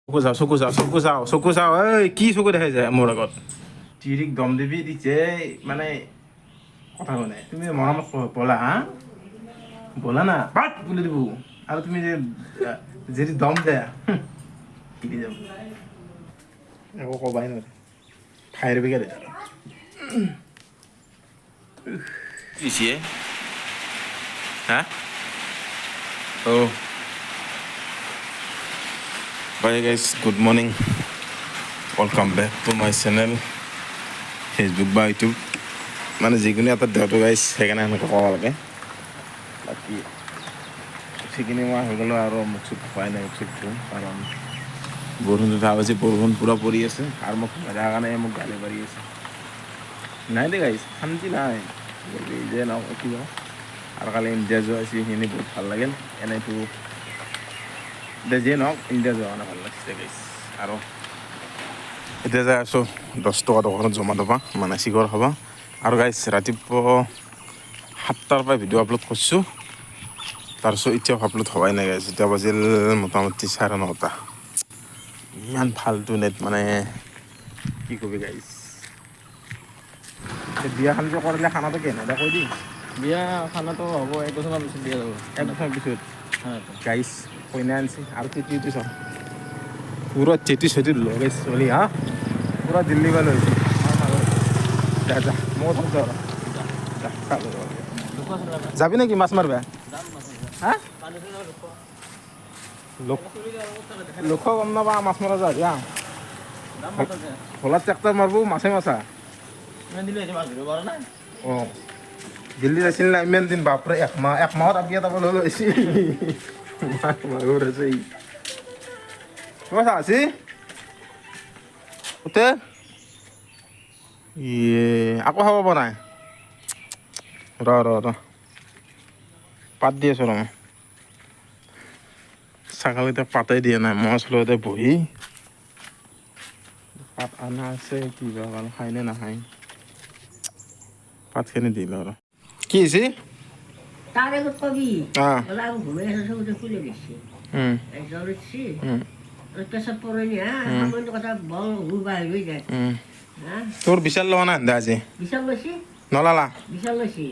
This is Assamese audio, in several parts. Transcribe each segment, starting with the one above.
চকু চাও এই কি চকু দেখাই যায় মোৰ আগত তিৰিক দম দিবি দিছে মানে কথা কোৱা তুমি মৰমত বলা হা বলা না বাট বুলি দিব আৰু তুমি যদি দম দে দি যাব একো ক'বাই নোৱাৰে ফায়াৰ ব্ৰিগেড দিছে হা oh bye guys, good morning, welcome back to my channel Facebook বা YouTube মানে যিকোনো এটা দেওটো গাইছ সেইকাৰণে এনেকৈ ক'ব লাগে বাকী সেইখিনি মই হৈ গ'লো আৰু মোক চুপ খোৱাই নাই চুপটো কাৰণ বৰষুণটো ধৰা হৈছে বৰষুণ পূৰা পৰি আছে আৰু মোক মেজাৰ কাৰণে মোক গালি পাৰি আছে নাই দে গাইছ শান্তি নাই যে নহওক কি হওক আৰু কালি ইণ্ডিয়া যোৱা হৈছে সেইখিনি বহুত ভাল লাগিল এনেইতো যিয়ে নহওক ইণ্ডিয়া যোৱা কাৰণে ভাল লাগিছে গাইছ আৰু এতিয়া যাই আছোঁ 10 টকা দোকানত জমা দবা মানে চিগৰ খাবা আৰু গাইছ ৰাতিপুৱা 7টাৰ পৰা ভিডিঅ' আপলোড কৰিছোঁ তাৰপিছত এতিয়াও আপলোড হোৱাই নাই গাইছ এতিয়া বাজিল মোটামুটি 9:30 ইমান ফাল্টু নেট মানে কি কবি গাইছ বিয়াখন যে কৰিলে খানাটো কেনে কৈ দি বিয়া খানাটো হ'ব 1 বছৰৰ পিছত বিয়া যাব 1 বছৰ পিছত গাইছ কইনা আনছি আৰু তেতি চাওঁ পুৰা চেতি চেতি লগাই চলি হা পুৰা দিল্লী বা লৈছে যা যা মই যাবি নেকি মাছ মাৰিবা হা লোক গম নাপা মাছ মাৰা যা দিয়া ভোলাত ট্ৰেক্টৰ মাৰিব মাছে মাছা অঁ দিল্লীত আছিল না ইমান দিন বাপৰে একমাহত আপি এটা লৈ লৈছে আছে তোমাৰ চা আছে উঠে আকৌ খাব পৰা নাই ৰ পাত দি আছোঁ ৰ মই ছাগলীতে পাতেই দিয়া নাই মই আছিলোঁ এতিয়া বহি পাত অনা আছে কিবা কাৰণ খাই নে নাখায় পাতখিনি দিল আৰু কি হৈছে তার আগত কবি অঁ বলে আমি ঘুমে এসে উঠে খুলে দিচ্ছি জ্বর উঠছি পেশাব পরে নি হ্যাঁ সামান্য কথা বল ঘুর বাহির হয়ে যায় হ্যাঁ তোৰ বিশাল লোৱা নাই আজি বিশাল লইছি নলালা বিশাল লইছি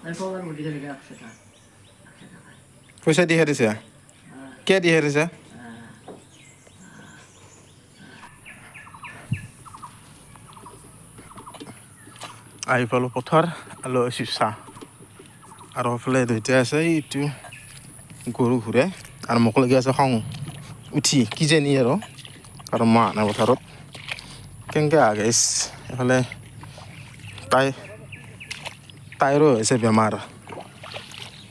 আৰ পগাৰ মুটি কৰে 100 টাকা পইচা দি হেৰিছে কে দি হেৰিছে আহি পালোঁ পথাৰ লৈ আহিছোঁ চাহ আৰু এইফালে দুইটা আছে এইটো গৰু ঘূৰে আৰু মোক লাগি আছে খং উঠি কিজানি আৰু কাৰণ মই আনা পথাৰত কেনেকৈ আগাইছ এইফালে তাইৰো হৈছে বেমাৰ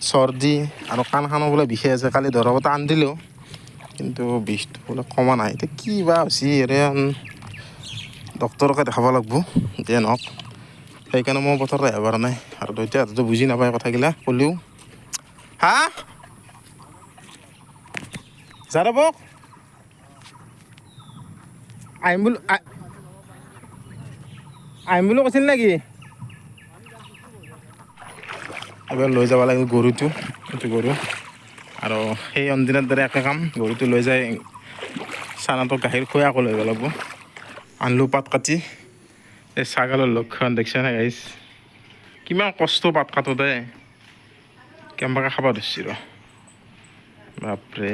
চৰ্দি আৰু কাণখানো বোলে বিষাই আছে কালি দৰৱত আন দিলেও কিন্তু বিষটো বোলে কমা নাই এতিয়া কি বা হৈছে ডক্তৰকে দেখাব লাগিব যিয়ে নহওক সেইকাৰণে মই পথাৰত আহিব পৰা নাই আৰু দুইটাতো বুজি নাপায় কথাগিলা ক'লেও হা যাদৱক আহিম বুলি কৈছিল নেকি এবাৰ লৈ যাব লাগিব গৰুটো এইটো গৰু আৰু সেই অন্দিনাৰ দৰে একে কাম গৰুটো লৈ যায় চানাটোক গাখীৰ খুৱাই আকৌ লৈ যাব লাগিব আনলোঁ পাত কাটি এই ছাগলৰ লক্ষণ দেখিছে নে গাইছ কিমান কষ্ট পাত কাটোতে কেম্বাকে খাব ধৰিছি ৰ বাপৰে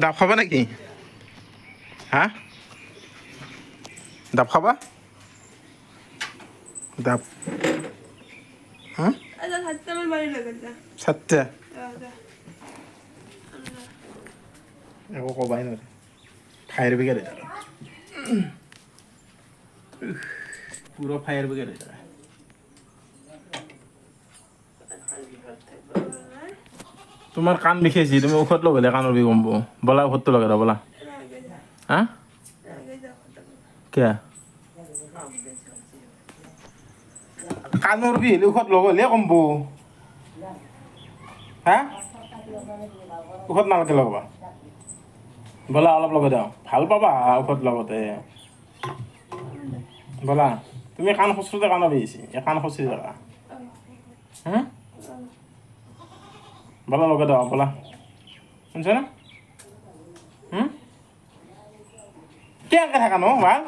ডাব খাবা নেকি হা ডাব খাবা ডাব হা সাতটা একো ক'বাই নোৱাৰে ফায়াৰ ব্ৰিগেড পুরো ফায়ার ব্রিগেড হয়ে যাবে তোমার কান বিষেছি তুমি ঔষধ লগালে কানের বিষ কমবো বলা ঔষধটো লগাই দাও বলা হ্যাঁ কে কানৰ বিষ ঔষধ লগালে কমবো হ্যাঁ ঔষধ নালাগে লগাবা বলা অলপ লগাই দাও ভাল পাবা ঔষধ লগতে বলা তুমি কাণ খচুতে কাণৰ বিষ কাণ খচি যাবা হ্যাঁ বলা লগাই দাও বলা শুনছ না কেনেকৈ থাকা ন ভাল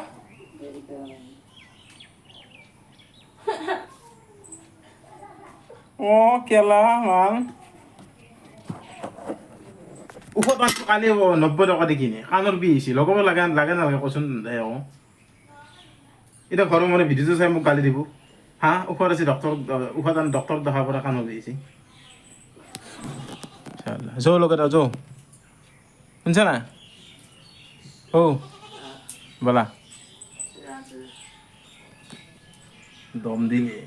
অঁ কেলা ভাল ঔষধ মাছটো কালি 90 টকা দি কিনে কাণৰ বিষ হৈছে লগাব লাগে নালাগে কচোন আকৌ এতিয়া ঘৰৰ মানে ভিডিঅ'টো চাই মোক গালি দিব হা ঔষধ আছে ঔষধ আনি ডক্টৰক দেখাব পৰা কাণৰ বিষ হৈছে যৌ লগত যৌ শুনছ না বলা দম দিলে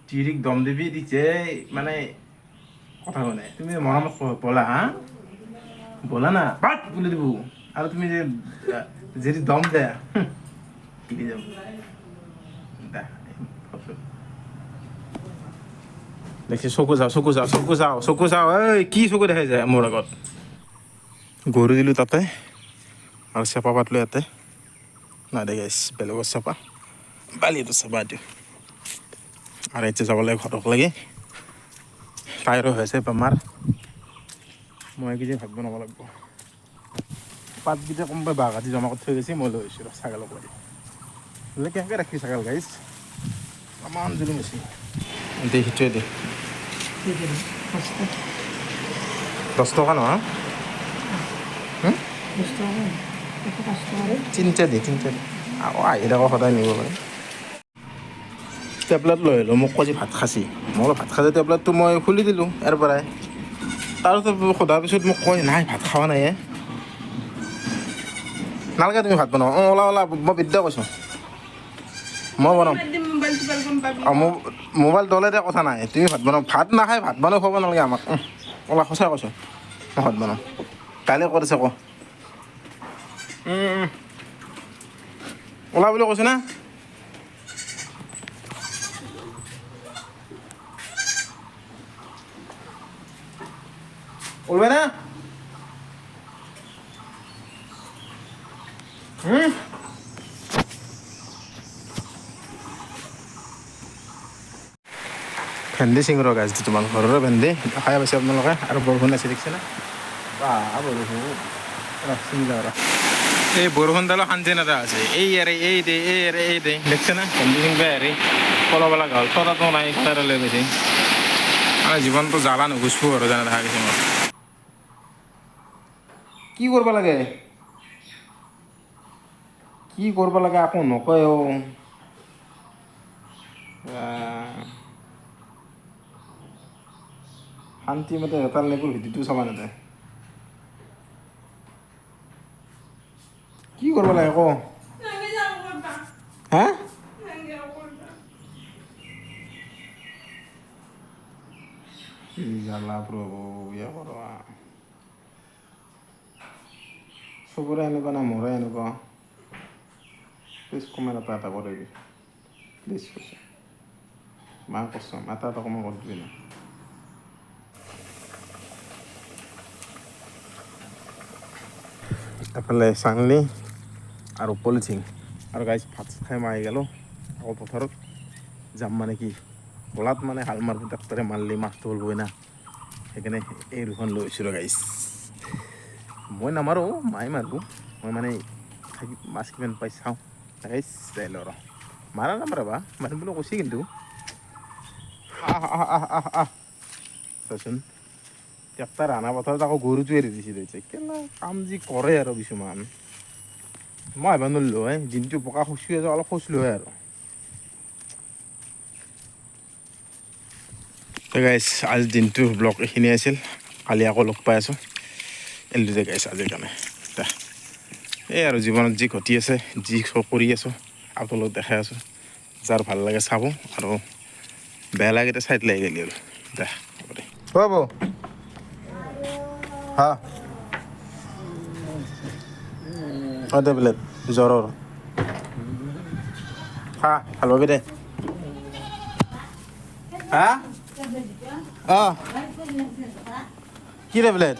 চিৰিক দম দিবি দিছে মানে কথা কোৱা তুমি মৰমত বলা হা বলা না বাট বুলি দিব আৰু তুমি যে যদি দম দে কিনি যাম দেখি চকু যাওঁ এই কি চকু দেখাই যায় মোৰ আগত গৰু দিলোঁ তাতে আৰু চেপা পাতলোঁ ইয়াতে নাই দে গাইছ বেলেগৰ চেপা বালিটো চেপা দিওঁ আৰু এতিয়া যাব লাগে ঘৰক লাগে তাইৰো হৈছে বেমাৰ মই এইকেইদিন ভাত বনাব লাগিব পাতকেইটা কোনোবাই বাঁহ কাটি জমা কৰি থৈ গৈছে মই লৈ আহিছোঁ ছাগলক লাগি বোলে কেনেকৈ ৰাখি ছাগল গাইছ আমাৰ জুলুম হৈছে দে সেইটোৱে দে 10 টকা নহয় তিনিটা দে আকৌ আহি থাকো সদায় নিব পাৰে টেবলেট লৈ আহিলোঁ মোক কৈছে ভাত খাচি মই ভাত খাচি টেবলেটটো মই খুলি দিলোঁ ইয়াৰ পৰাই তাৰপিছত সোধাৰ পিছত মোক কয় নাই ভাত খোৱা নাই নালাগে তুমি ভাত বনাওঁ ওলা মই বিদ্যা কৈছোঁ মই বনাম মোবাইল দলে দিয়া কথা নাই তুমি ভাত বনাওঁ ভাত নাখাই ভাত বনাই খুৱাব নালাগে আমাক ওলা সঁচাই কৈছোঁ মই ভাত বনাওঁ কাইলৈ কৰিছে ক ওলা বুলি কৈছোঁ না ওলবে না ভেন্দি চিঙিৰ গাছ দি তোমাৰ ঘৰৰে ভেন্দি খাই পাইছে আপোনালোকে আৰু বৰষুণ আছে দেখিছে না বৰষুণ এই বৰষুণডালো শান্তি এটা আছে এই দে দেখছে না ভেন্দি চিঙিব হেৰি পলাব লগা হ'ল ততাতো নাই তাৰে লৈ গৈছে মানে জীৱনটো জ্বালা নুগুচবো আৰু যেনে দেখা গৈছে মোৰ কি কৰিব লাগে আকৌ নকয় শান্তিমতে এটাৰ লেবোৰ ভিডিঅ'টো চাবা নাযায় কি কৰিব লাগে আকৌ হা জ্বালা প্ৰভু চবৰে এনেকুৱা না মোৰে এনেকুৱা প্লিজ কমেণ্ট এটা কৰিবি প্লিজ কৈছোঁ মা কৈছোঁ এটা কমেণ্ট কৰি দিবি না এফালে চাংলি আৰু পলিথিন আৰু গাইজ ভাত খাই মই আহি গ'লোঁ আকৌ পথাৰত যাম মানে কি বলাত মানে হাল মাৰিব ডাক্তৰে মাৰিলে মাছটো হ'লগৈ না সেইকাৰণে এই দুখন লৈ আহিছিলোঁ গাইজ মই নামাৰোঁ মায়ে মাৰিব মই মানে থাকি মাছ কিমান পাই চাওঁ গাইজ যাই ল ৰ মাৰা নামাৰাবা মাৰিম বুলি কৈছে কিন্তু চাচোন ট্ৰেক্টাৰ আনা পথাৰত আকৌ গৰুটো এৰি দিছে কেলা কাম যি কৰে আৰু কিছুমান মই ভাবিব নোৱাৰিলোঁ দিনটো পকা খচুৱে যাওঁ অলপ খচলোঁ আৰু গাইজ আজি দিনটো ব্লগ এইখিনি আছিল কালি আকৌ লগ পাই আছোঁ এলডিতে গাইছ আজিৰ কাৰণে এই আৰু জীৱনত যি ঘটি আছে যি কৰি আছোঁ আপোনালোক দেখাই আছোঁ যাৰ ভাল লাগে চাব আৰু বেয়া লাগে চাইড লাগি গ'লি আৰু দে হ'ব দে হ'ব হা টেবলেট জ্বৰৰ হা ভাল পাবি দে হা কি টেবলেট